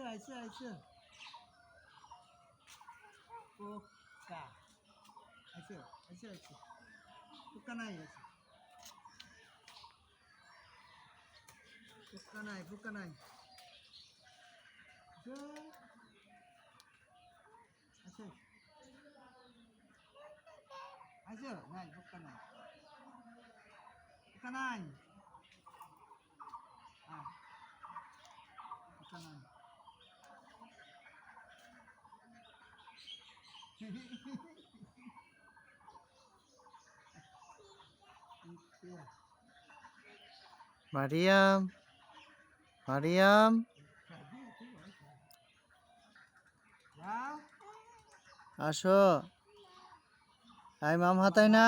আইছে পোকা আইছে পোকা নাই আছে পোকা নাই আইছে নাই পোকা নাই পোকা নাই মারিয়াম মারিয়াম আসো আই মাম হাতাই না